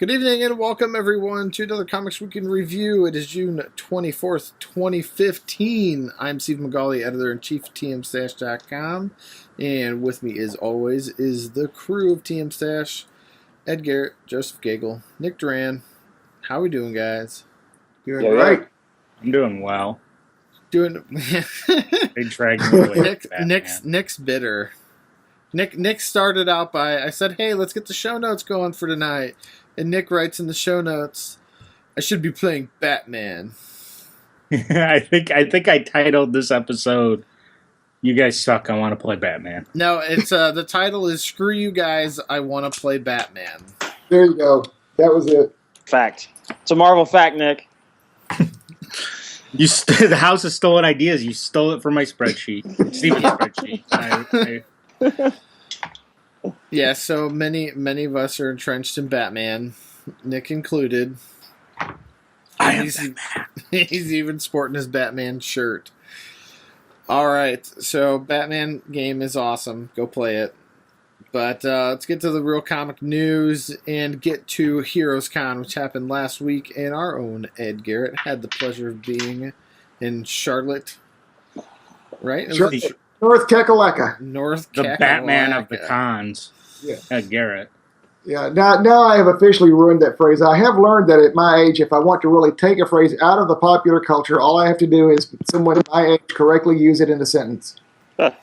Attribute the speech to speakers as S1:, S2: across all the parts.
S1: Good evening and welcome everyone to another Comics Week in Review. It is June 24th, 2015. I'm Steve McGauley, Editor-in-Chief of TMStash.com. And with me, as always, is the crew of TM Stash, Ed Garrett, Joseph Gagel, Nick Duran. How are we doing, guys?
S2: Doing great.
S3: I'm doing well.
S1: Doing...
S3: They dragged me away.
S1: Nick's bitter. Nick started out by, I said, hey, let's get the show notes going for tonight. And Nick writes in the show notes, I should be playing Batman.
S3: I think I titled this episode, You Guys Suck, I Want to Play Batman.
S1: No, it's the title is Screw You Guys, I Want to Play Batman.
S2: There you go. That was it.
S4: Fact. It's a Marvel fact, Nick.
S3: The House of Stolen Ideas. You stole it from my spreadsheet. Steven's spreadsheet.
S1: Yeah, so many of us are entrenched in Batman, Nick included. He's even sporting his Batman shirt. Alright, so Batman game is awesome. Go play it. But let's get to the real comic news and get to Heroes Con, which happened last week, and our own Ed Garrett had the pleasure of being in Charlotte. Right?
S2: Sure. North Kakalaka.
S3: The Batman of the cons.
S2: Yeah.
S3: Ed Garrett.
S2: Yeah. Now I have officially ruined that phrase. I have learned that at my age, if I want to really take a phrase out of the popular culture, all I have to do is someone my age correctly use it in a sentence.
S1: There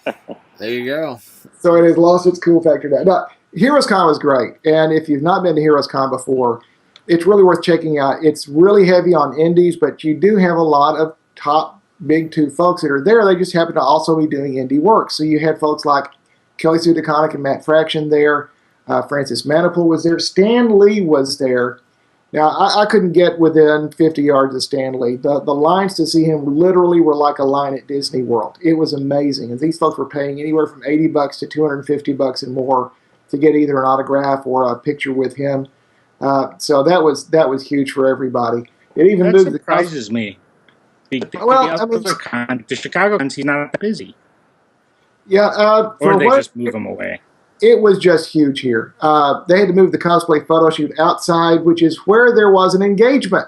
S1: you go.
S2: So it has lost its cool factor now. Heroes Con was great, and if you've not been to Heroes Con before, it's really worth checking out. It's really heavy on indies, but you do have a lot of top big two folks that are there. They just happen to also be doing indie work. So you had folks like Kelly Sue DeConnick and Matt Fraction there. Francis Manapul was there. Stan Lee was there. Now, I couldn't get within 50 yards of Stan Lee. The lines to see him literally were like a line at Disney World. It was amazing. And these folks were paying anywhere from $80 to $250 and more to get either an autograph or a picture with him. So that was huge for everybody. It even moved
S3: surprises me. The Chicago cons, he's not that busy.
S2: Yeah.
S3: Or they just move him away.
S2: It was just huge here. They had to move the cosplay photo shoot outside, which is where there was an engagement.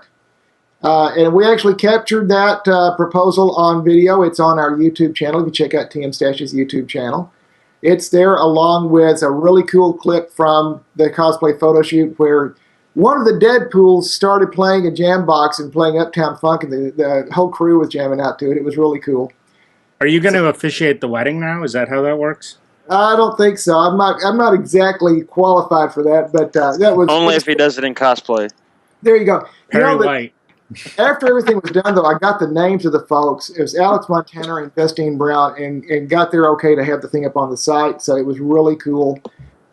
S2: And we actually captured that proposal on video. It's on our YouTube channel. If you check out TM Stash's YouTube channel. It's there along with a really cool clip from the cosplay photo shoot where one of the Deadpools started playing a jam box and playing Uptown Funk, and the whole crew was jamming out to it. It was really cool.
S3: Are you going to officiate the wedding now? Is that how that works?
S2: I don't think so. I'm not exactly qualified for that, but that was
S4: only if he does it in cosplay.
S2: There you go.
S3: Perry White.
S2: After everything was done, though, I got the names of the folks. It was Alex Montana and Justine Brown, and got their okay to have the thing up on the site. So it was really cool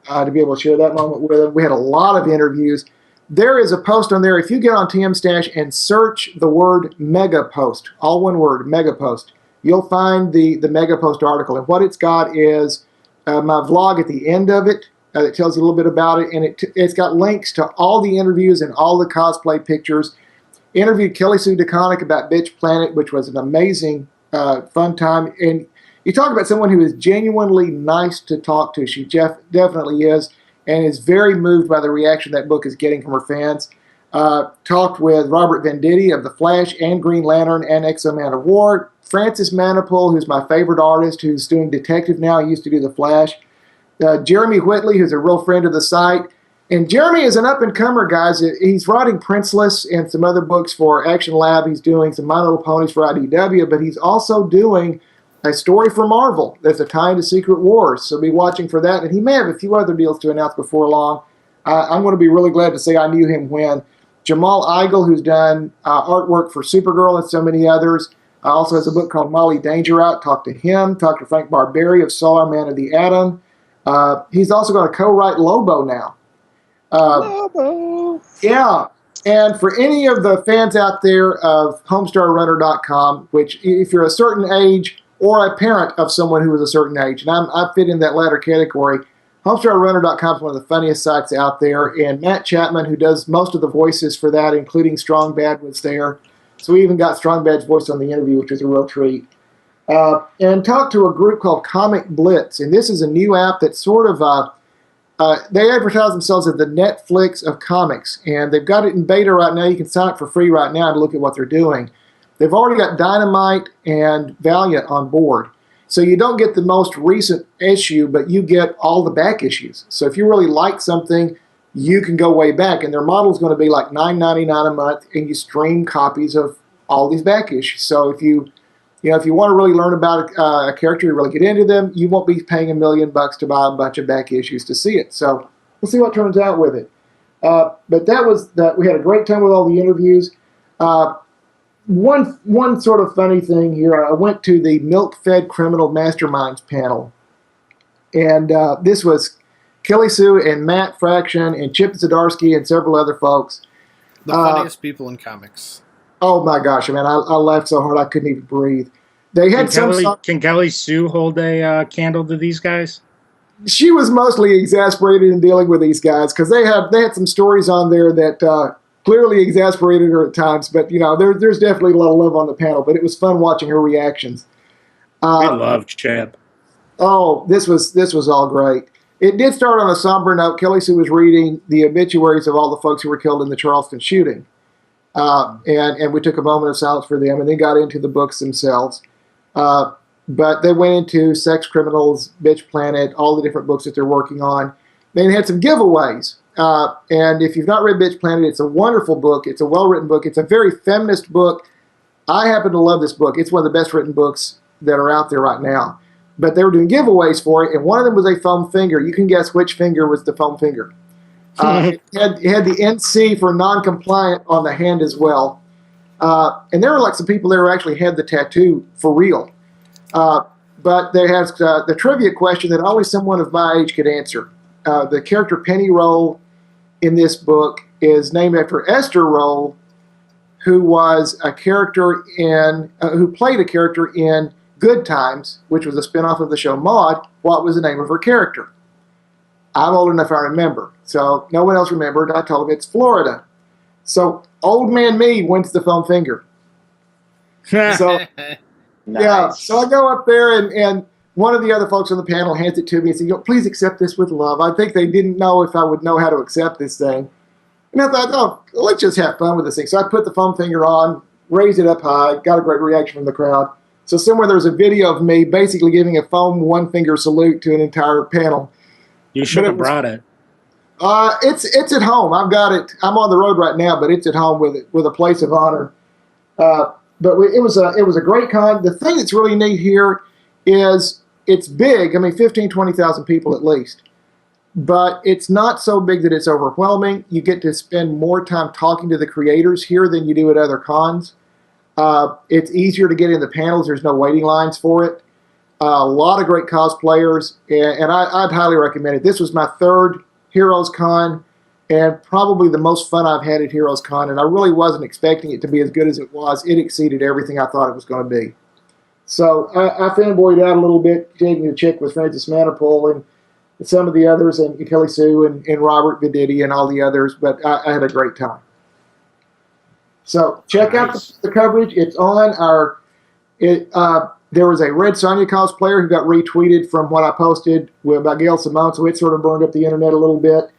S2: to be able to share that moment with them. We had a lot of interviews. There is a post on there. If you get on TM Stash and search the word Mega Post, all one word, Mega Post, you'll find the Mega Post article. And what it's got is my vlog at the end of it that tells you a little bit about it. And it's got links to all the interviews and all the cosplay pictures. Interviewed Kelly Sue DeConnick about Bitch Planet, which was an amazing, fun time. And you talk about someone who is genuinely nice to talk to. She definitely is. And is very moved by the reaction that book is getting from her fans. Talked with Robert Venditti of The Flash and Green Lantern and X-O-Man of War. Francis Manapul, who's my favorite artist, who's doing detective now. He used to do The Flash. Jeremy Whitley, who's a real friend of the site. And Jeremy is an up-and-comer, guys. He's writing Princeless and some other books for Action Lab. He's doing some My Little Ponies for IDW, but he's also doing a story for Marvel. There's a tie into Secret Wars, so be watching for that. And he may have a few other deals to announce before long. I'm going to be really glad to say I knew him when. Jamal Eigel, who's done artwork for Supergirl and so many others, also has a book called Molly Danger out. Talked to him. Talked to Frank Barberi of Solar Man of the Atom. He's also going to co-write Lobo now.
S4: Lobo!
S2: Yeah. And for any of the fans out there of HomestarRunner.com, which if you're a certain age or a parent of someone who is a certain age, and I fit in that latter category, HomestarRunner.com is one of the funniest sites out there, and Matt Chapman, who does most of the voices for that, including Strong Bad, was there. So we even got Strong Bad's voice on the interview, which was a real treat. And talked to a group called Comic Blitz, and this is a new app that's sort of They advertise themselves as the Netflix of comics, and they've got it in beta right now. You can sign up for free right now to look at what they're doing. They've already got Dynamite and Valiant on board. So you don't get the most recent issue, but you get all the back issues. So if you really like something, you can go way back. And their model is going to be like $9.99 a month, and you stream copies of all these back issues. So if you want to really learn about a character, you really get into them, you won't be paying $1 million to buy a bunch of back issues to see it. So we'll see what turns out with it. But we had a great time with all the interviews. One sort of funny thing here, I went to the Milk-Fed Criminal Masterminds panel, and this was Kelly Sue and Matt Fraction and Chip Zdarsky and several other folks.
S1: The funniest people in comics.
S2: Oh my gosh, man, I laughed so hard I couldn't even breathe. They had
S3: Can Kelly Sue hold a candle to these guys?
S2: She was mostly exasperated in dealing with these guys because they had some stories on there that clearly exasperated her at times. But there's definitely a lot of love on the panel. But it was fun watching her reactions.
S3: I love Chip.
S2: Oh, this was all great. It did start on a somber note. Kelly Sue was reading the obituaries of all the folks who were killed in the Charleston shooting. And we took a moment of silence for them, and then got into the books themselves. But they went into Sex Criminals, Bitch Planet, all the different books that they're working on. They had some giveaways. And if you've not read Bitch Planet, it's a wonderful book. It's a well-written book. It's a very feminist book. I happen to love this book. It's one of the best written books that are out there right now. But they were doing giveaways for it, and one of them was a foam finger. You can guess which finger was the foam finger. It had the NC for non-compliant on the hand as well. And there were like some people there who actually had the tattoo for real. But they had the trivia question that only someone of my age could answer. The character Penny Roll in this book is named after Esther Roll, who was a character who played a character in Good Times, which was a spinoff of the show Maude. What was the name of her character? I'm old enough I remember. So no one else remembered. I told him it's Florida. So old man me wins the foam finger. So
S4: Nice.
S2: yeah, so I go up there and one of the other folks on the panel hands it to me and said, please accept this with love. I think they didn't know if I would know how to accept this thing. And I thought, let's just have fun with this thing. So I put the foam finger on, raised it up high, got a great reaction from the crowd. So somewhere there's a video of me basically giving a foam one-finger salute to an entire panel.
S3: You should have brought it.
S2: It's at home. I've got it. I'm on the road right now, but it's at home with a place of honor. But it was a great con. The thing that's really neat here is it's big. I mean, 15, 20,000 people at least. But it's not so big that it's overwhelming. You get to spend more time talking to the creators here than you do at other cons. It's easier to get in the panels. There's no waiting lines for it. A lot of great cosplayers, and I'd highly recommend it. This was my third Heroes Con, and probably the most fun I've had at Heroes Con, and I really wasn't expecting it to be as good as it was. It exceeded everything I thought it was going to be. So I fanboyed out a little bit, taking a check with Francis Manipul and some of the others, and Kelly Sue and Robert Viditti and all the others, but I had a great time. So check out the coverage. It's on our... there was a Red Sonja cosplayer who got retweeted from what I posted about Gail Simone, so it sort of burned up the internet a little bit.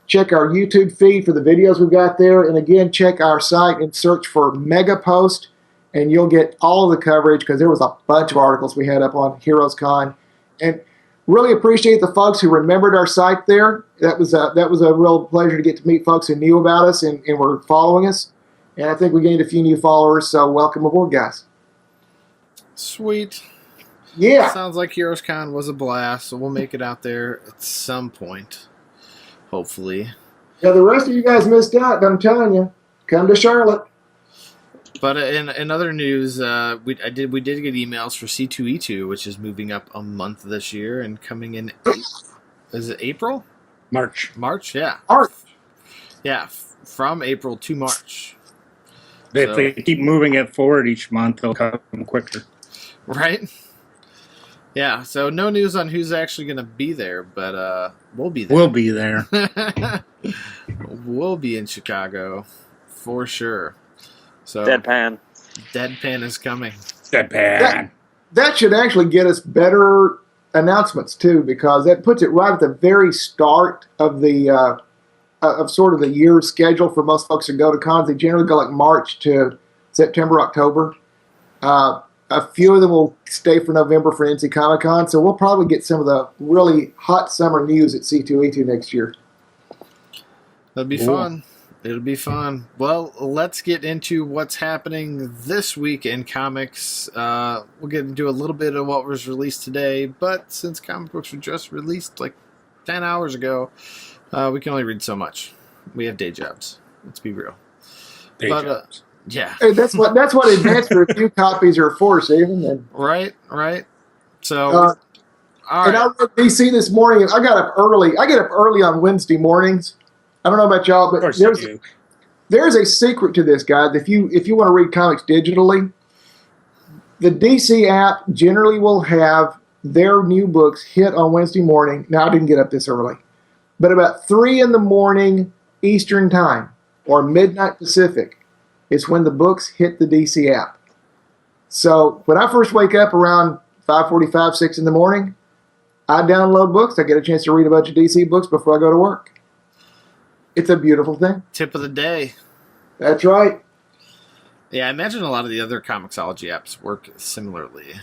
S2: Check our YouTube feed for the videos we've got there, and again, check our site and search for Mega Post, and you'll get all of the coverage because there was a bunch of articles we had up on Heroes Con, and really appreciate the folks who remembered our site there. That was a real pleasure to get to meet folks who knew about us and were following us, and I think we gained a few new followers. So welcome aboard, guys.
S1: Sweet.
S2: Yeah.
S1: Sounds like Heroes Con was a blast, so we'll make it out there at some point. Hopefully.
S2: Yeah, the rest of you guys missed out, I'm telling you. Come to Charlotte.
S1: But in other news, we did get emails for C2E2, which is moving up a month this year and coming in. Is it April?
S3: March.
S1: March, yeah.
S2: March.
S1: Yeah, from April to March.
S3: If they keep moving it forward each month, they'll come quicker.
S1: Right? Yeah, so no news on who's actually going to be there, but we'll be there.
S3: We'll be there.
S1: We'll be in Chicago, for sure. So
S4: Deadpan
S1: is coming.
S3: Deadpan.
S2: That should actually get us better announcements too, because that puts it right at the very start of the of sort of the year schedule for most folks to go to cons. They generally go like March to September, October. A few of them will stay for November for NC Comic Con, so we'll probably get some of the really hot summer news at C2E2 next year.
S1: That'll be fun. It'll be fun. Well, let's get into what's happening this week in comics. We'll get into a little bit of what was released today, but since comic books were just released like 10 hours ago, we can only read so much. We have day jobs. Let's be real.
S3: Day jobs.
S1: Yeah.
S2: Hey, that's what advanced review copies are for, Stephen. And,
S1: right. So,
S2: all right. And I read DC this morning. I get up early on Wednesday mornings. I don't know about y'all, but there's a secret to this, guys. If you want to read comics digitally, the DC app generally will have their new books hit on Wednesday morning. Now, I didn't get up this early, but about 3 a.m. Eastern Time or midnight Pacific is when the books hit the DC app. So when I first wake up around 5:45, 6 in the morning, I download books. I get a chance to read a bunch of DC books before I go to work. It's a beautiful thing.
S1: Tip of the day.
S2: That's right.
S1: Yeah, I imagine a lot of the other Comixology apps work similarly.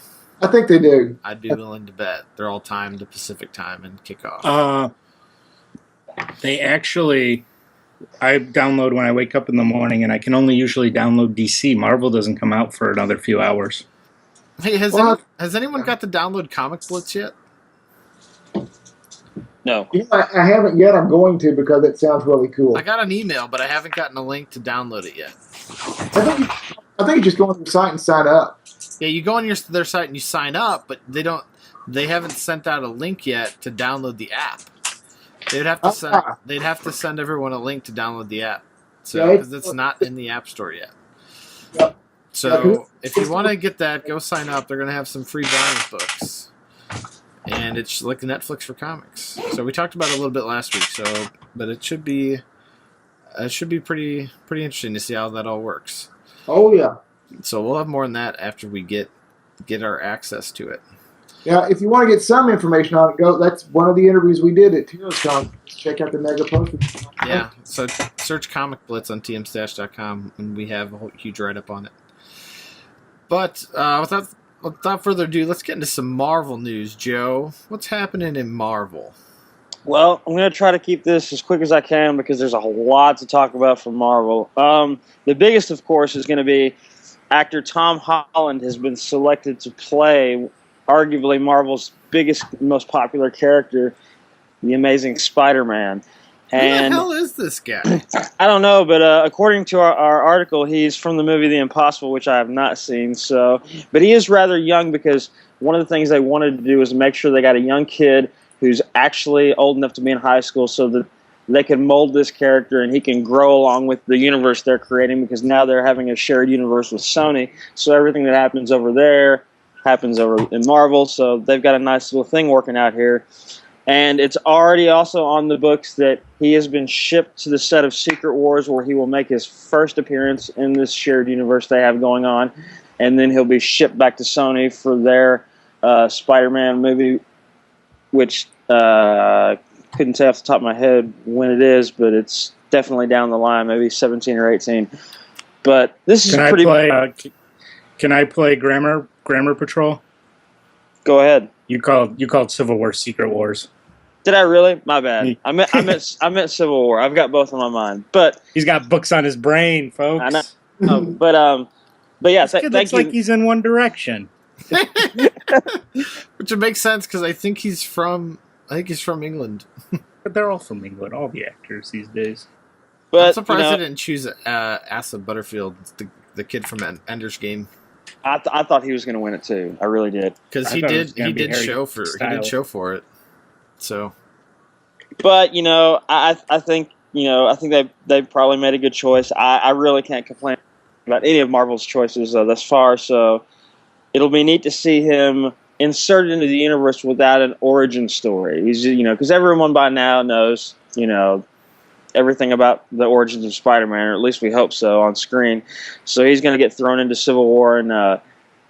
S2: I think they do.
S1: I'd be willing to bet. They're all timed to Pacific time and kickoff.
S3: They actually... I download when I wake up in the morning, and I can only usually download DC. Marvel doesn't come out for another few hours.
S1: Hey, has anyone got to download Comic Blitz yet?
S4: No.
S2: You know, I haven't yet. I'm going to because it sounds really cool.
S1: I got an email, but I haven't gotten a link to download it yet.
S2: I think you just go on their site and sign up.
S1: Yeah, you go on their site and you sign up, but they haven't sent out a link yet to download the app. They'd have to send everyone a link to download the app. So because it's not in the App Store yet.
S2: Yep.
S1: So if you want to get that, go sign up. They're going to have some free Giant books. And it's like Netflix for comics. So we talked about it a little bit last week, but it should be pretty interesting to see how that all works.
S2: Oh yeah.
S1: So we'll have more on that after we get our access to it.
S2: Yeah, if you want to get some information on it, that's one of the interviews we did at TearlessCon. Check out the mega poster.
S1: Yeah, so search Comic Blitz on tmstash.com, and we have a whole huge write-up on it. But without further ado, let's get into some Marvel news, Joe. What's happening in Marvel?
S4: Well, I'm going to try to keep this as quick as I can because there's a lot to talk about from Marvel. The biggest, of course, is going to be actor Tom Holland has been selected to play arguably Marvel's biggest, most popular character, the Amazing Spider-Man.
S1: And who the hell is this guy?
S4: I don't know, but according to our article, he's from the movie The Impossible, which I have not seen. But he is rather young because one of the things they wanted to do is make sure they got a young kid who's actually old enough to be in high school so that they can mold this character and he can grow along with the universe they're creating, because now they're having a shared universe with Sony. So everything that happens over there happens over in Marvel. So they've got a nice little thing working out here. And it's already also on the books that he has been shipped to the set of Secret Wars, where he will make his first appearance in this shared universe they have going on. And then he'll be shipped back to Sony for their Spider-Man movie, which couldn't say off the top of my head when it is, but it's definitely down the line, maybe 17 or 18. But this is
S3: Can I play Grammar Patrol?
S4: Go ahead.
S3: You called Civil War Secret Wars.
S4: Did I really? My bad. I meant Civil War. I've got both on my mind, but
S3: he's got books on his brain, folks.
S4: I know. But yeah,
S3: thank you. Looks like he's in One Direction.
S1: Which would make sense because I think he's from England.
S3: But they're all from England, all the actors these days.
S1: But I'm surprised they didn't choose Asa Butterfield, the kid from Ender's Game.
S4: I thought he was going to win it too. I really did,
S1: because he did show for it. So,
S4: but I think they probably made a good choice. I really can't complain about any of Marvel's choices thus far. So it'll be neat to see him inserted into the universe without an origin story. He's because everyone by now knows everything about the origins of Spider-Man, or at least we hope so, on screen. So he's going to get thrown into Civil War, and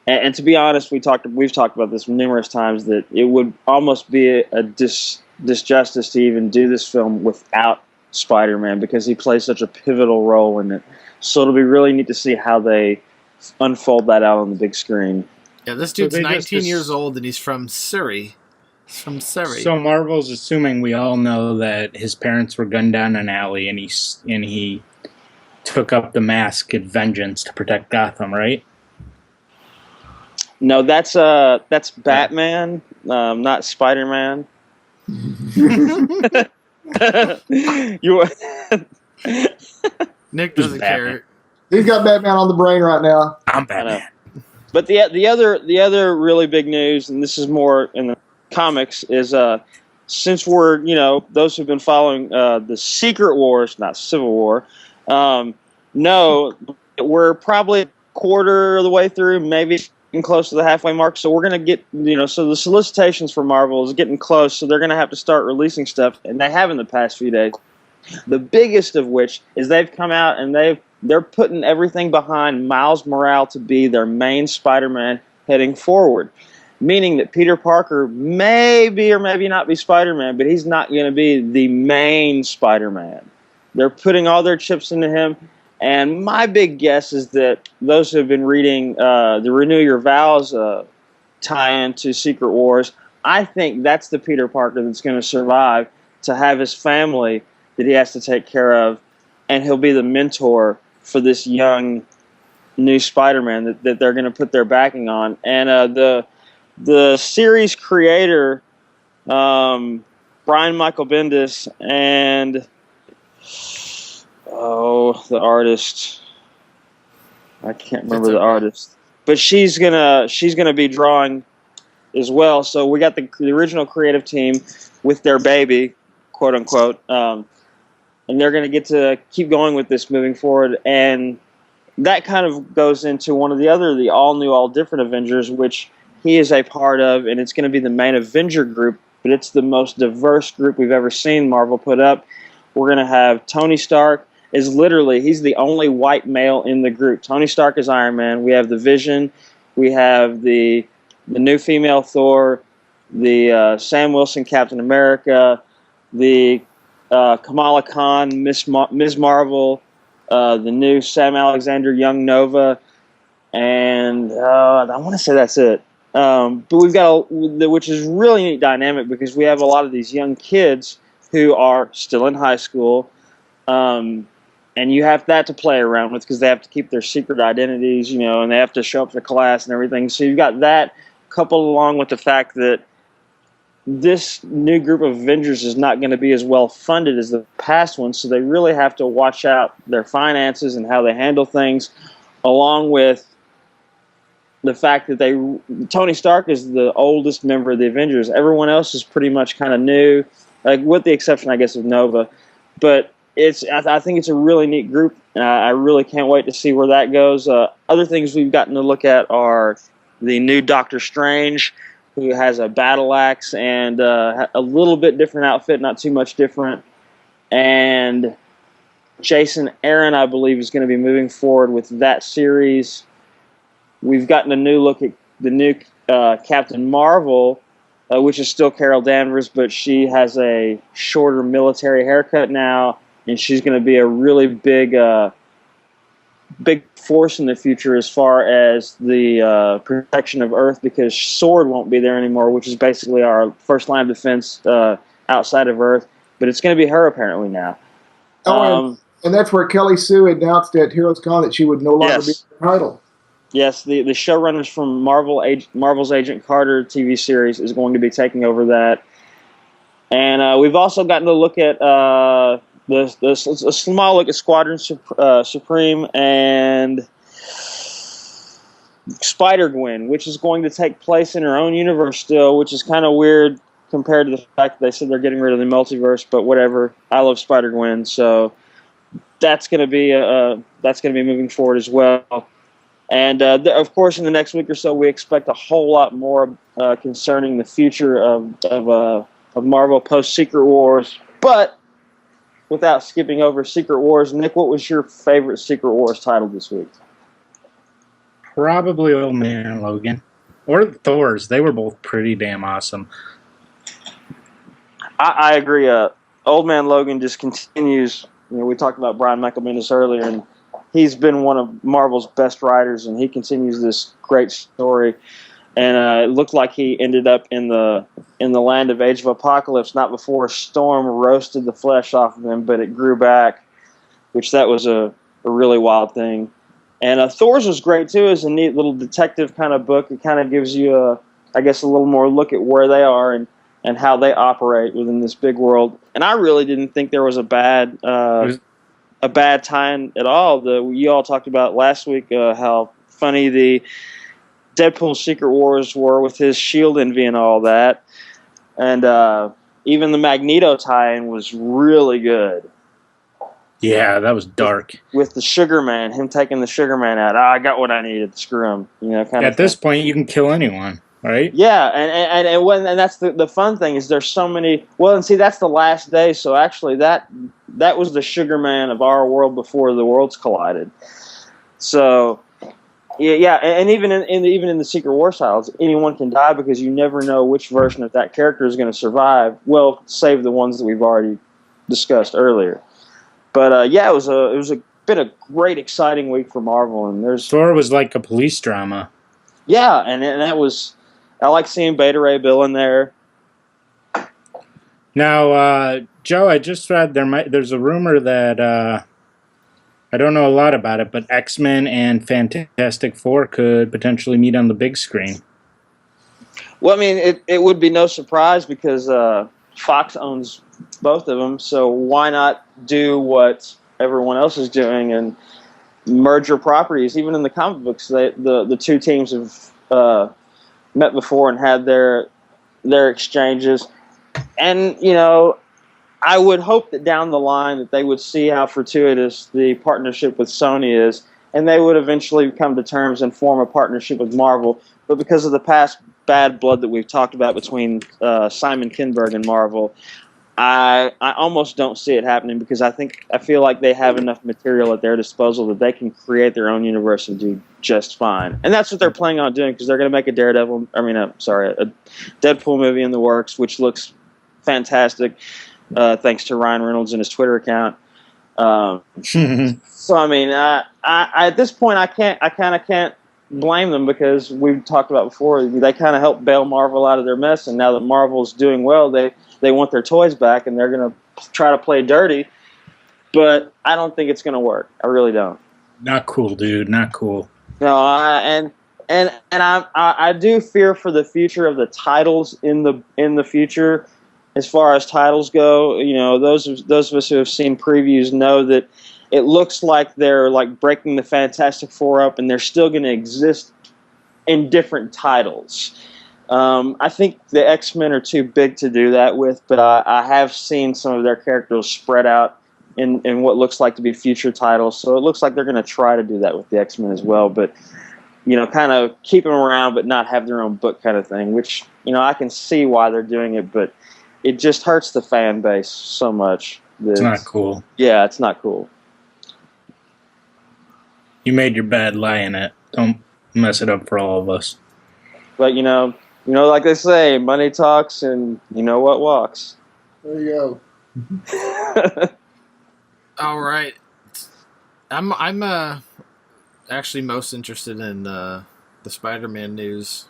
S4: And to be honest, we've talked about this numerous times, that it would almost be a disjustice to even do this film without Spider-Man, because he plays such a pivotal role in it. So it'll be really neat to see how they unfold that out on the big screen.
S1: Yeah, this dude's 19 years old, and he's from Surrey. He's from Surrey.
S3: So Marvel's assuming we all know that his parents were gunned down in an alley, and he took up the mask at vengeance to protect Gotham, right?
S4: No, that's Batman, not Spider-Man. You
S1: Nick doesn't care.
S2: He's got Batman on the brain right now.
S3: I'm Batman.
S4: But the other really big news, and this is more in the comics, is since we're, those who've been following the Secret Wars, not Civil War, no, we're probably a quarter of the way through, maybe close to the halfway mark. So we're going to get, so the solicitations for Marvel is getting close. So they're going to have to start releasing stuff, and they have in the past few days. The biggest of which is they've come out and they're putting everything behind Miles Morales to be their main Spider-Man heading forward. Meaning that Peter Parker may be or maybe not be Spider-Man, but he's not going to be the main Spider-Man. They're putting all their chips into him. And my big guess is that those who have been reading the Renew Your Vows tie-in to Secret Wars, I think that's the Peter Parker that's going to survive to have his family that he has to take care of, and he'll be the mentor for this young new Spider-Man that they're going to put their backing on. And the series creator, Brian Michael Bendis, and the artist, I can't remember the artist, but she's gonna be drawing as well. So we got the original creative team with their baby, quote unquote, and they're gonna get to keep going with this moving forward. And that kind of goes into one of the all new, all different Avengers, which he is a part of, and it's going to be the main Avenger group, but it's the most diverse group we've ever seen Marvel put up. We're going to have Tony Stark. He's the only white male in the group. Tony Stark is Iron Man. We have the Vision. We have the new female Thor, the Sam Wilson Captain America, the Kamala Khan Ms. Marvel, the new Sam Alexander Young Nova, and I want to say that's it. But we've got which is really neat dynamic, because we have a lot of these young kids who are still in high school. And you have that to play around with, because they have to keep their secret identities, and they have to show up to class and everything. So you've got that coupled along with the fact that this new group of Avengers is not going to be as well funded as the past ones. So they really have to watch out their finances and how they handle things, along with the fact that Tony Stark is the oldest member of the Avengers. Everyone else is pretty much kind of new, like with the exception, I guess, of Nova. But I think it's a really neat group. I really can't wait to see where that goes. Other things we've gotten to look at are the new Doctor Strange, who has a battle axe and a little bit different outfit, not too much different. And Jason Aaron, I believe, is going to be moving forward with that series. We've gotten a new look at the new Captain Marvel, which is still Carol Danvers, but she has a shorter military haircut now. And she's going to be a really big force in the future as far as the protection of Earth, because SWORD won't be there anymore, which is basically our first line of defense outside of Earth. But it's going to be her apparently now.
S2: And that's where Kelly Sue announced at Heroes Con that she would no longer be the title. Yes,
S4: the showrunners from Marvel's Agent Carter TV series is going to be taking over that. And we've also gotten to look at a small look at Squadron Supreme and Spider-Gwen, which is going to take place in her own universe still, which is kind of weird compared to the fact that they said they're getting rid of the multiverse. But whatever, I love Spider-Gwen, so that's going to be moving forward as well. And of course, in the next week or so, we expect a whole lot more concerning the future of Marvel post Secret Wars. But without skipping over Secret Wars, Nick, what was your favorite Secret Wars title this week?
S3: Probably Old Man Logan. Or Thor's. They were both pretty damn awesome.
S4: I agree. Old Man Logan just continues. We talked about Brian Michael Bendis earlier, and he's been one of Marvel's best writers, and he continues this great story. And it looked like he ended up in the land of Age of Apocalypse, not before a storm roasted the flesh off of him, but it grew back, which that was a really wild thing. And Thor's was great, too. It's a neat little detective kind of book. It kind of gives you, a little more look at where they are and how they operate within this big world. And I really didn't think there was a bad tie-in at all. You all talked about last week how funny the Deadpool Secret Wars were with his shield envy and all that. And even the Magneto tie-in was really good.
S3: Yeah, that was dark.
S4: With the Sugar Man, him taking the Sugar Man out. I got what I needed to screw him.
S3: At this point, you can kill anyone, right?
S4: Yeah, and that's the fun thing is there's so many. Well, and see, that's the last day. So actually, that was the Sugar Man of our world before the worlds collided. So, yeah, and even in the Secret War styles, anyone can die because you never know which version of that character is going to survive. Well, save the ones that we've already discussed earlier. But it was been a great, exciting week for Marvel, and
S3: Thor was like a police drama.
S4: Yeah, and that was. I like seeing Beta Ray Bill in there.
S3: Now, Joe, I just read there's a rumor that I don't know a lot about it, but X-Men and Fantastic Four could potentially meet on the big screen.
S4: Well, I mean, it would be no surprise because Fox owns both of them, so why not do what everyone else is doing and merge your properties? Even in the comic books, the two teams have met before and had their exchanges. And, I would hope that down the line that they would see how fortuitous the partnership with Sony is, and they would eventually come to terms and form a partnership with Marvel. But because of the past bad blood that we've talked about between Simon Kinberg and Marvel, I almost don't see it happening because I feel like they have enough material at their disposal that they can create their own universe and do just fine. And that's what they're planning on doing because they're going to make a Deadpool movie in the works, which looks fantastic, thanks to Ryan Reynolds and his Twitter account. So I mean, I at this point I kind of can't blame them because we've talked about before. They kind of helped bail Marvel out of their mess, and now that Marvel's doing well, they want their toys back, and they're going to try to play dirty. But I don't think it's going to work. I really don't.
S3: Not cool, dude. Not cool.
S4: No, I do fear for the future of the titles in the future. As far as titles go, those of us who have seen previews know that it looks like they're like breaking the Fantastic Four up, and they're still going to exist in different titles. I think the X-Men are too big to do that with, but I have seen some of their characters spread out in what looks like to be future titles. So it looks like they're going to try to do that with the X-Men as well, but kind of keep them around but not have their own book kind of thing, which I can see why they're doing it, but it just hurts the fan base so much.
S3: It's not cool.
S4: Yeah, it's not cool.
S3: You made your bed, lie in it. Don't mess it up for all of us.
S4: But like they say, money talks, and you know what walks.
S2: There you
S1: go. All right, I'm actually most interested in the Spider-Man news.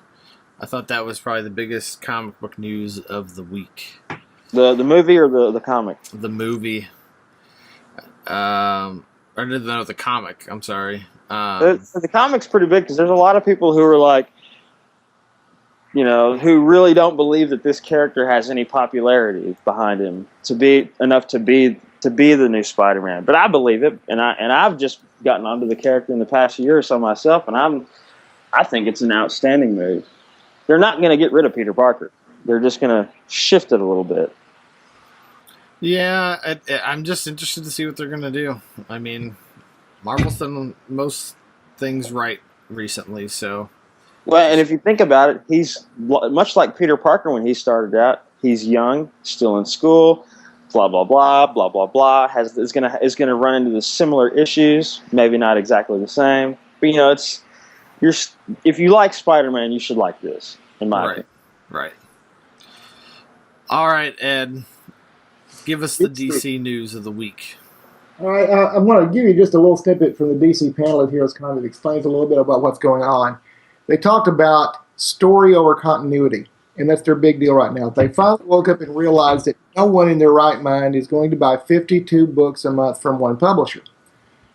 S1: I thought that was probably the biggest comic book news of the week.
S4: The movie or the comic?
S1: The movie. Or no, the comic. I'm sorry.
S4: The comic's pretty big because there's a lot of people who are like, who really don't believe that this character has any popularity behind him to be enough to be the new Spider-Man. But I believe it, and I've just gotten onto the character in the past year or so myself, and I think it's an outstanding move. They're not going to get rid of Peter Parker. They're just going to shift it a little bit.
S1: Yeah, I'm just interested to see what they're going to do. I mean, Marvel's done most things right recently, so.
S4: Well, and if you think about it, he's much like Peter Parker when he started out. He's young, still in school, blah blah blah, blah blah blah. Is going to run into the similar issues. Maybe not exactly the same, but if you like Spider-Man, you should like this. In my opinion.
S1: Right. All right, Ed. Give us the DC news of the week.
S2: All right, I'm going to give you just a little snippet from the DC panel here. It kind of explains a little bit about what's going on. They talked about story over continuity, and that's their big deal right now. They finally woke up and realized that no one in their right mind is going to buy 52 books a month from one publisher.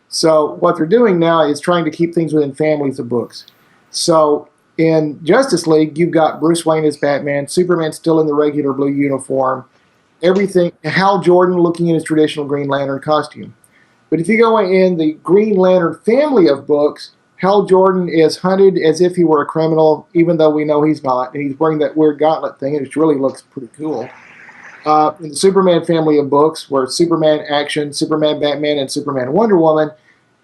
S2: So what they're doing now is trying to keep things within families of books. So in Justice League, you've got Bruce Wayne as Batman, Superman still in the regular blue uniform, everything, Hal Jordan looking in his traditional Green Lantern costume. But if you go in the Green Lantern family of books, Hal Jordan is hunted as if he were a criminal, even though we know he's not, and he's wearing that weird gauntlet thing, and it really looks pretty cool. In the Superman family of books, where Superman Action, Superman Batman, and Superman Wonder Woman,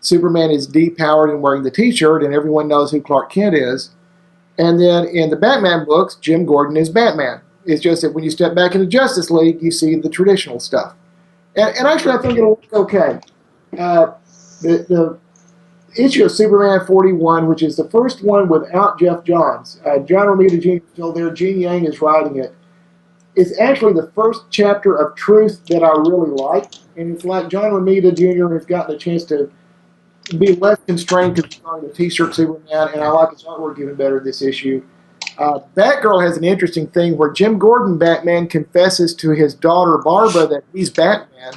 S2: Superman is depowered and wearing the T-shirt, and everyone knows who Clark Kent is. And then in the Batman books, Jim Gordon is Batman. It's just that when you step back into Justice League, you see the traditional stuff. And actually, I think it'll look okay. The issue of Superman 41, which is the first one without Jeff Johns. John Romita Jr. is still there. Gene Yang is writing it. It's actually the first chapter of Truth that I really like. And it's like John Romita Jr. has gotten a chance to be less constrained to drawing the T-shirt Superman, and I like his artwork even better this issue. Batgirl has an interesting thing where Jim Gordon Batman confesses to his daughter Barbara that he's Batman.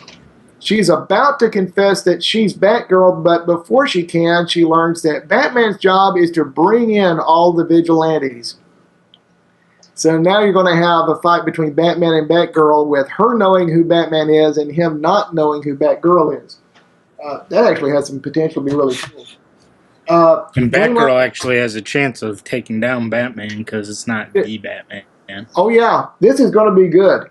S2: She's about to confess that she's Batgirl, but before she can, she learns that Batman's job is to bring in all the vigilantes. So now you're going to have a fight between Batman and Batgirl with her knowing who Batman is and him not knowing who Batgirl is. That actually has some potential to be really cool.
S3: And Batgirl actually has a chance of taking down Batman because it's not the Batman.
S2: Oh, yeah. This is going to be good.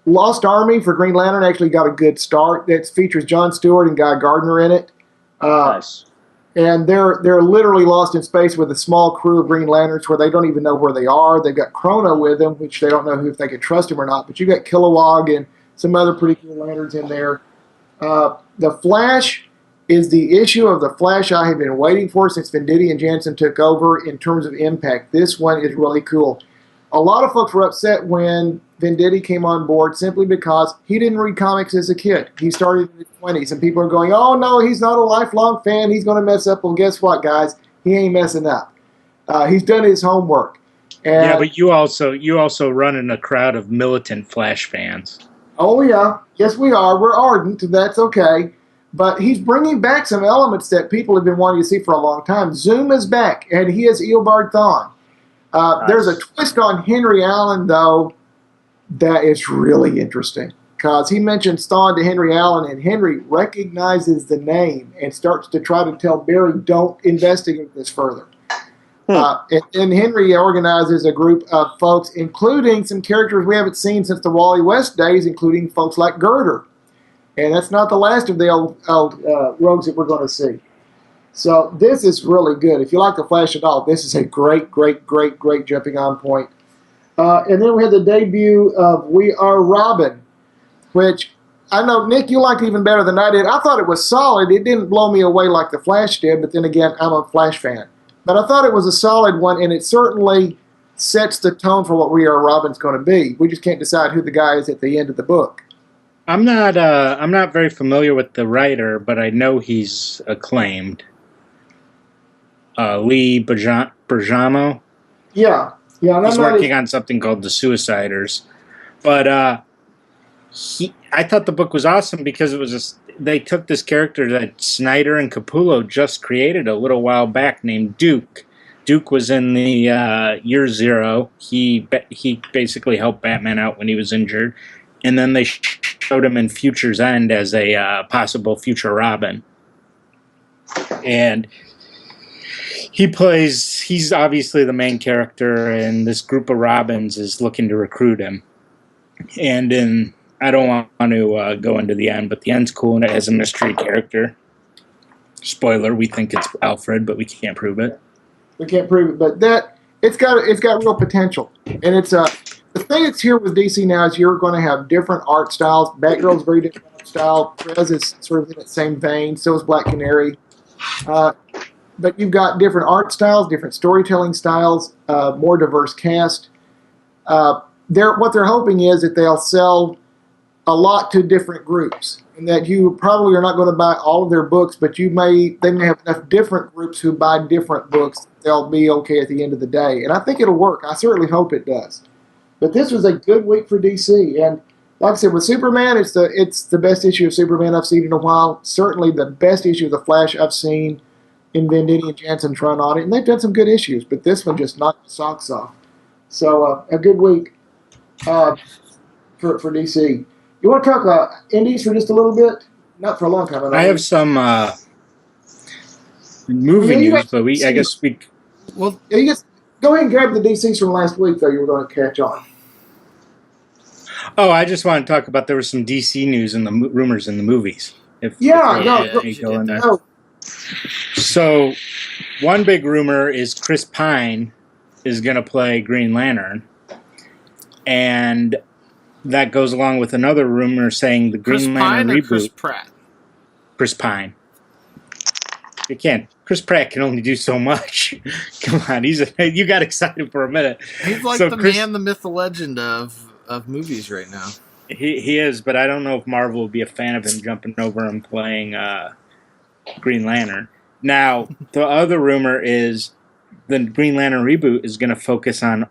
S2: Lost Army for Green Lantern actually got a good start. That features Jon Stewart and Guy Gardner in it.
S4: Nice.
S2: And they're literally lost in space with a small crew of Green Lanterns where they don't even know where they are. They've got Chrono with them, which they don't know if they can trust him or not. But you got Kilowog and some other pretty cool Lanterns in there. The Flash is the issue of the Flash I have been waiting for since Venditti and Jansen took over in terms of impact. This one is really cool. A lot of folks were upset when Venditti came on board simply because he didn't read comics as a kid. He started in his 20s, and people are going, oh, no, he's not a lifelong fan. He's going to mess up. Well, guess what, guys? He ain't messing up. He's done his homework. And,
S3: yeah, but you also run in a crowd of militant Flash fans.
S2: Oh, yeah. Yes, we are. We're ardent. That's okay. But he's bringing back some elements that people have been wanting to see for a long time. Zoom is back, and he is Eobard Thawne. Nice. There's a twist on Henry Allen, though, that is really interesting. Because he mentions Thawne to Henry Allen, and Henry recognizes the name and starts to try to tell Barry, don't investigate this further. And Henry organizes a group of folks, including some characters we haven't seen since the Wally West days, including folks like Girder. And that's not the last of the old rogues that we're going to see. So this is really good. If you like The Flash at all, this is a great, great, great, great jumping on point. And then we had the debut of We Are Robin, which I know, Nick, you liked even better than I did. I thought it was solid. It didn't blow me away like The Flash did, but then again, I'm a Flash fan. But I thought it was a solid one, and it certainly sets the tone for what We Are Robin's going to be. We just can't decide who the guy is at the end of the book.
S3: I'm not very familiar with the writer, but I know he's acclaimed. Lee Bergamo.
S2: Yeah.
S3: He's working on something called The Suiciders. But I thought the book was awesome because it was they took this character that Snyder and Capullo just created a little while back named Duke. Duke was in the Year Zero. He basically helped Batman out when he was injured. And then they showed him in Future's End as a possible future Robin. And he's obviously the main character, and this group of Robins is looking to recruit him. And I don't want to go into the end, but the end's cool, and it has a mystery character. Spoiler, we think it's Alfred, but we can't prove it.
S2: We can't prove it, but it's got real potential. And it's the thing that's here with DC now is you're going to have different art styles. Batgirl's very different art style. Prez is sort of in that same vein. So is Black Canary. but you've got different art styles, different storytelling styles, more diverse cast. What they're hoping is that they'll sell a lot to different groups, and that you probably are not going to buy all of their books, but they may have enough different groups who buy different books. They'll be okay at the end of the day, and I think it'll work. I certainly hope it does. But this was a good week for DC, and like I said, with Superman, it's the best issue of Superman I've seen in a while. Certainly the best issue of The Flash I've seen in Venditti and Jansen's run on it, and they've done some good issues, but this one just knocked the socks off. So a good week for DC. You want to talk indies for just a little bit? Not for a long time.
S3: I have some movie news, but I guess we.
S1: Well,
S2: yeah, you just go ahead and grab the DCs from last week, though. You were going to catch on.
S3: Oh, I just want to talk about there was some DC news and the rumors in the movies.
S2: No.
S3: So, one big rumor is Chris Pine is going to play Green Lantern, and that goes along with another rumor saying the Green Lantern reboot.
S1: Chris Pratt?
S3: Chris Pine. Chris Pratt can only do so much. Come on, you got excited for a minute.
S1: He's like the man, the myth, the legend of movies right now.
S3: He is, but I don't know if Marvel will be a fan of him jumping over and playing Green Lantern. Now, the other rumor is the Green Lantern reboot is going to focus on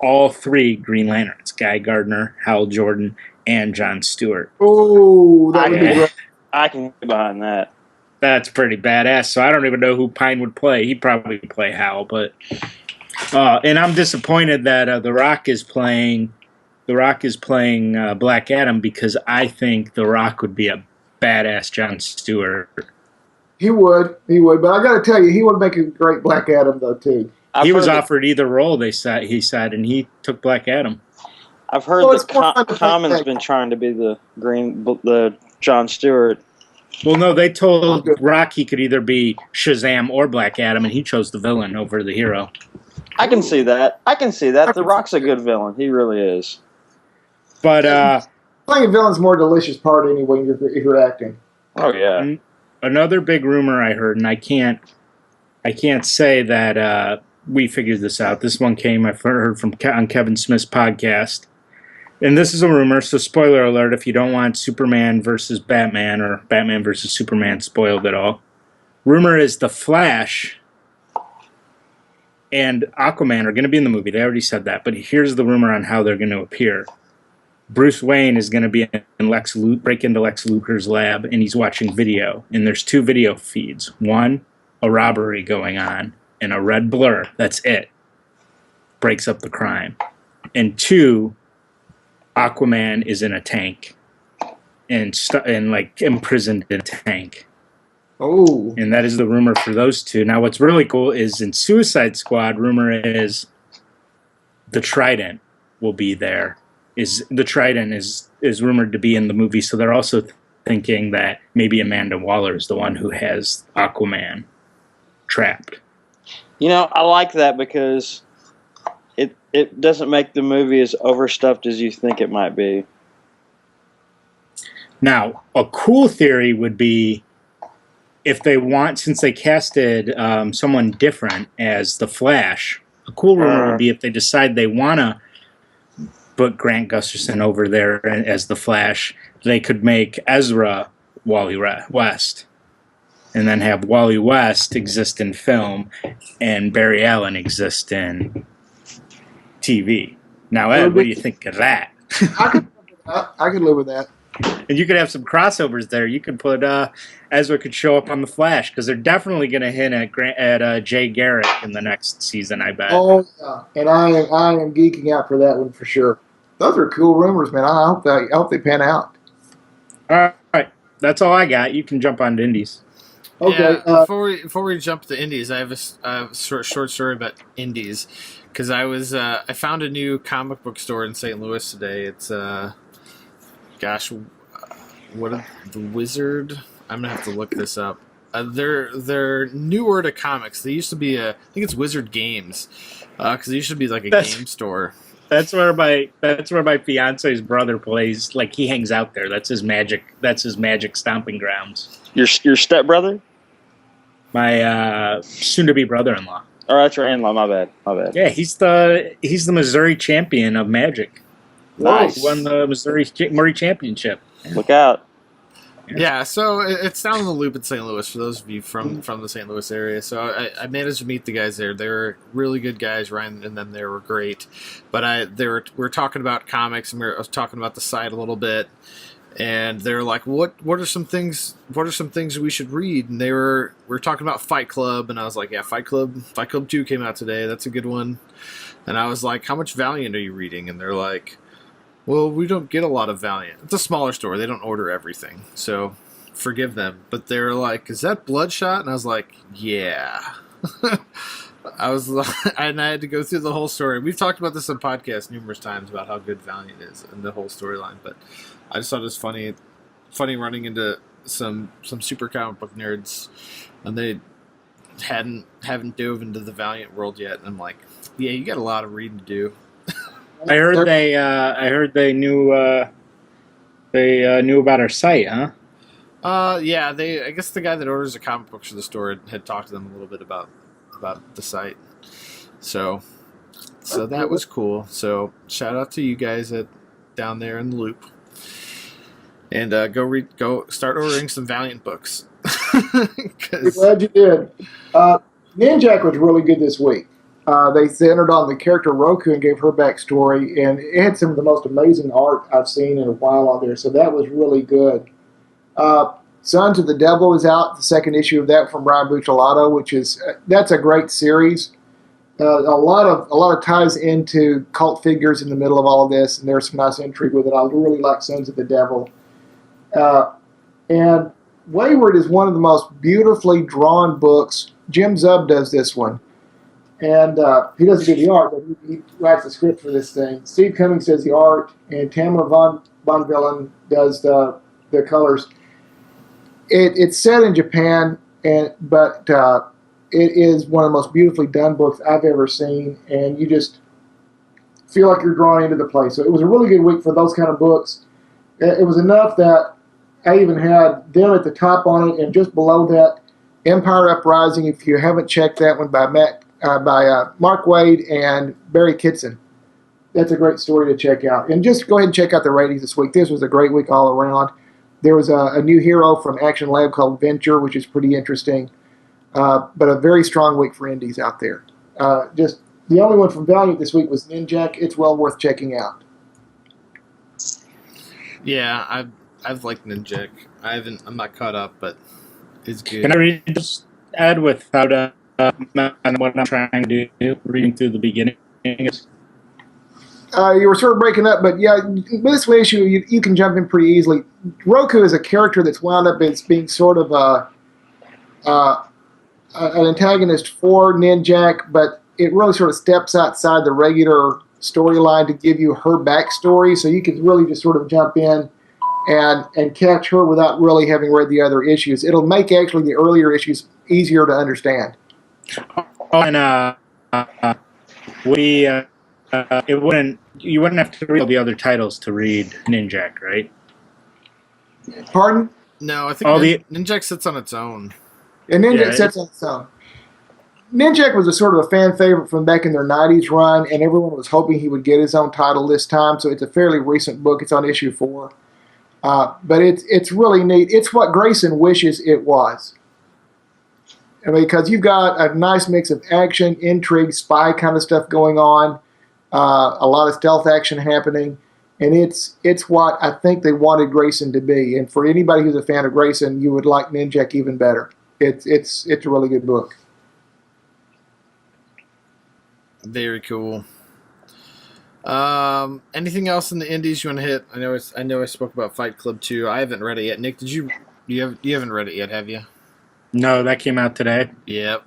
S3: all three Green Lanterns: Guy Gardner, Hal Jordan, and John Stewart.
S2: Oh, that would be great.
S4: I can get behind that.
S3: That's pretty badass. So I don't even know who Pine would play. He'd probably play Hal, but and I'm disappointed that The Rock is playing Black Adam, because I think The Rock would be a badass John Stewart.
S2: He would, but I got to tell you, he would make a great Black Adam though too.
S3: He was offered either role. He said, and he took Black Adam.
S4: I've heard that Common's been trying to be the John Stewart.
S3: Well, no, they told Rock he could either be Shazam or Black Adam, and he chose the villain over the hero.
S4: I can see that. The Rock's a good villain. He really is.
S3: But
S2: playing a villain's more delicious part anyway if you're acting.
S4: Oh yeah.
S3: Another big rumor I heard, and I can't say that we figured this out. This one I've heard on Kevin Smith's podcast. And this is a rumor, so spoiler alert if you don't want Superman versus Batman or Batman versus Superman spoiled at all. Rumor is The Flash and Aquaman are going to be in the movie. They already said that, but here's the rumor on how they're going to appear. Bruce Wayne is going to be break into Lex Luthor's lab, and he's watching video. And there's two video feeds. One, a robbery going on, and a red blur. That's it. Breaks up the crime. And two, Aquaman is in a tank and imprisoned in a tank.
S2: Oh.
S3: And that is the rumor for those two. Now, what's really cool is in Suicide Squad, rumor is the Trident will be there. The Trident is rumored to be in the movie, so they're also thinking that maybe Amanda Waller is the one who has Aquaman trapped.
S4: I like that because it doesn't make the movie as overstuffed as you think it might be.
S3: Now, a cool theory would be if they want, since they casted someone different as the Flash, a cool rumor would be if they decide they want to put Grant Gustafson over there as the Flash, they could make Ezra Wally West. And then have Wally West exist in film and Barry Allen exist in TV. Now, Ed, what do you think of that?
S2: I could live with that.
S3: And you could have some crossovers there. You could put Ezra could show up on the Flash, because they're definitely going to hint at Jay Garrick in the next season, I bet.
S2: Oh yeah, and I am geeking out for that one for sure. Those are cool rumors, man. I hope they pan out.
S3: All right, that's all I got. You can jump on to indies.
S2: Okay.
S1: Yeah, before we jump to indies, I have a short story about indies, because I found a new comic book store in St. Louis today. It's the Wizard. I'm gonna have to look this up. They're newer to comics. They used to be I think it's Wizard Games, because they used to be like a game store.
S3: That's where my fiance's brother plays. Like, he hangs out there. That's his magic stomping grounds.
S4: Your stepbrother?
S3: My soon-to-be brother-in-law.
S4: Oh, that's your in-law. My bad. My bad.
S3: Yeah, he's the Missouri champion of Magic.
S4: Nice.
S3: He won the Murray Championship.
S4: Look out.
S1: Yeah, so it's down in the Loop in St. Louis for those of you from the St. Louis area. So I managed to meet the guys there. They were really good guys. Ryan and them there were great. But we were talking about comics, and I was talking about the site a little bit. And they're like, what are some things we should read? And we were talking about Fight Club, and I was like, yeah, Fight Club 2 came out today. That's a good one. And I was like, how much Valiant are you reading? And they're like, well, we don't get a lot of Valiant. It's a smaller store. They don't order everything. So forgive them. But they were like, is that Bloodshot? And I was like, yeah. And I had to go through the whole story. We've talked about this on podcasts numerous times about how good Valiant is and the whole storyline. But I just thought it was funny running into some super comic book nerds, and they haven't dove into the Valiant world yet. And I'm like, yeah, you got a lot of reading to do.
S3: I heard they knew about our site, huh?
S1: Yeah, I guess the guy that orders the comic books for the store had talked to them a little bit about the site. So that was cool. So shout out to you guys down there in the Loop. And go start ordering some Valiant books.
S2: I'm glad you did. Ninjak was really good this week. They centered on the character Roku and gave her backstory, and it had some of the most amazing art I've seen in a while on there, so that was really good. Sons of the Devil is out, the second issue of that from Ryan Buccellato, which is that's a great series. A lot of ties into cult figures in the middle of all of this, and there's some nice intrigue with it. I really like Sons of the Devil. And Wayward is one of the most beautifully drawn books. Jim Zub does this one. And he doesn't do the art, but he writes the script for this thing. Steve Cummings does the art, and Tamara von Villen does the colors. It's set in Japan, but it is one of the most beautifully done books I've ever seen, and you just feel like you're drawn into the place. So it was a really good week for those kind of books. It was enough that I even had them at the top on it, and just below that, Empire Uprising. If you haven't checked that one by Mark Waid and Barry Kitson, that's a great story to check out. And just go ahead and check out the ratings this week. This was a great week all around. There was a new hero from Action Lab called Venture, which is pretty interesting. But a very strong week for indies out there. Just the only one from Valiant this week was Ninjak. It's well worth checking out.
S1: Yeah, I've liked Ninjak. I'm not caught up, but it's good.
S3: Can I just add without what I'm trying to do, reading through the beginning?
S2: You were sort of breaking up, but yeah, with this issue, you can jump in pretty easily. Roku is a character that's wound up as being sort of an antagonist for Ninjak, but it really sort of steps outside the regular storyline to give you her backstory, so you can really just sort of jump in and catch her without really having read the other issues. It'll make actually the earlier issues easier to understand.
S3: Oh, and you wouldn't have to read all the other titles to read Ninjak, right?
S2: Pardon?
S1: No, I think Ninjak sits on its own.
S2: And Ninjak sits on its own. Ninjak was a sort of a fan favorite from back in their 90s run, and everyone was hoping he would get his own title this time, so it's a fairly recent book. It's on issue 4. But it's really neat. It's what Grayson wishes it was. I mean, because you've got a nice mix of action, intrigue, spy kind of stuff going on, a lot of stealth action happening, and it's what I think they wanted Grayson to be. And for anybody who's a fan of Grayson, you would like Ninjak even better. It's a really good book.
S1: Very cool. Anything else in the indies you want to hit? I know I spoke about Fight Club 2. I haven't read it yet. Nick, you haven't read it yet, have you?
S3: No, that came out today.
S1: Yep.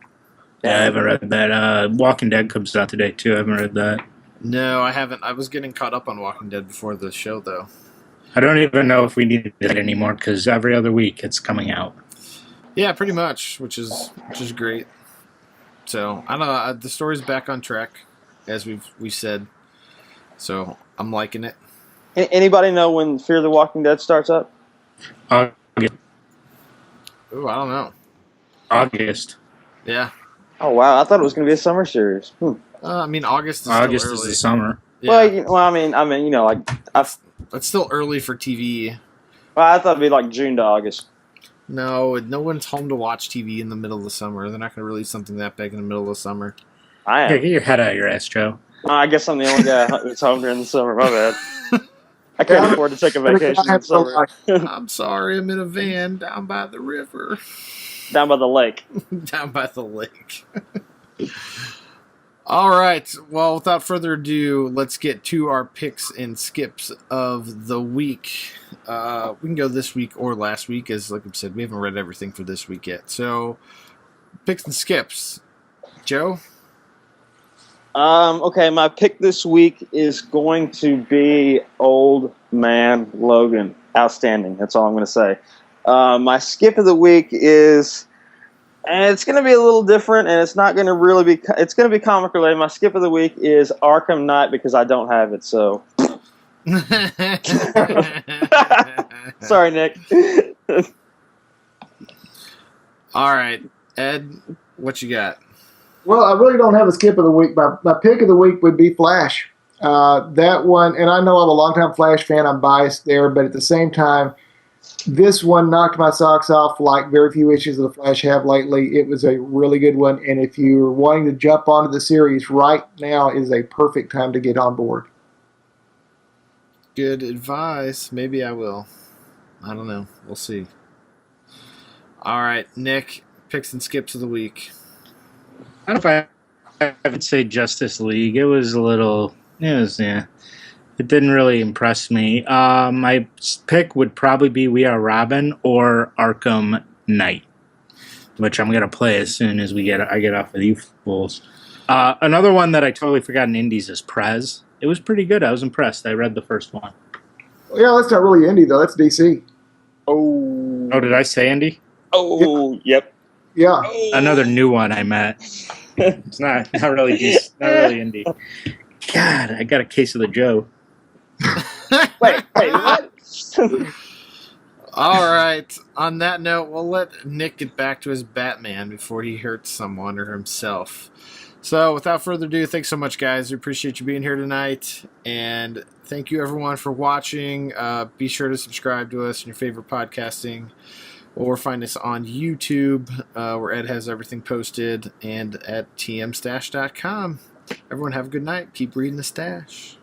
S3: Yeah, I haven't read that. Walking Dead comes out today too. I haven't read that.
S1: No, I haven't. I was getting caught up on Walking Dead before the show, though.
S3: I don't even know if we need it anymore because every other week it's coming out.
S1: Yeah, pretty much, which is great. So I don't know. The story's back on track, as we said. So I'm liking it.
S4: Anybody know when Fear the Walking Dead starts up?
S1: Ooh, I don't know.
S3: August.
S1: Yeah.
S4: Oh wow, I thought it was going to be a summer series.
S1: I mean, August is
S3: August
S1: still
S3: is
S1: early.
S3: the summer.
S1: Yeah.
S4: Well, I mean, you know, like
S1: It's still early for TV.
S4: I thought it'd be like June to August.
S1: No one's home to watch TV in the middle of the summer. They're not going to release something that big in the middle of the summer.
S4: I
S3: Yeah,
S4: am.
S3: get your head out of your ass, Joe.
S4: I guess I'm the only guy that's home during the summer. My bad. I can't afford to take a vacation in the summer.
S1: I'm sorry, I'm in a van down by the river.
S4: Down by the lake.
S1: Down by the lake. All right. Well, without further ado, let's get to our picks and skips of the week. We can go this week or last week, as like I said, we haven't read everything for this week yet. So, picks and skips. Joe?
S4: Okay, my pick this week is going to be Old Man Logan. Outstanding. That's all I'm going to say. My skip of the week is, and it's going to be a little different, and it's not going to really be. It's going to be comic related. My skip of the week is Arkham Knight because I don't have it. So, sorry, Nick.
S1: All right, Ed, what you got?
S2: Well, I really don't have a skip of the week. My pick of the week would be Flash. That one, and I know I'm a longtime Flash fan. I'm biased there, but at the same time, this one knocked my socks off like very few issues of the Flash have lately. It was a really good one, and if you're wanting to jump onto the series right now is a perfect time to get on board.
S1: Good advice. Maybe I will. I don't know. We'll see. All right, Nick, picks and skips of the week.
S3: I don't know if I would say Justice League. It was yeah. It didn't really impress me. My pick would probably be We Are Robin or Arkham Knight, which I'm going to play as soon as I get off of you fools. Another one that I totally forgot in indies is Prez. It was pretty good. I was impressed. I read the first one.
S2: Yeah, that's not really indie, though. That's DC.
S4: Oh,
S3: did I say indie?
S4: Oh, yep.
S2: Yeah.
S3: Another new one I met. It's not really indie. God, I got a case of the Joe.
S4: Wait, what?
S1: All right. On that note, we'll let Nick get back to his Batman before he hurts someone or himself. So, without further ado, thanks so much, guys. We appreciate you being here tonight. And thank you, everyone, for watching. Be sure to subscribe to us in your favorite podcasting, or find us on YouTube, where Ed has everything posted, and at tmstash.com. Everyone have a good night. Keep reading the stash.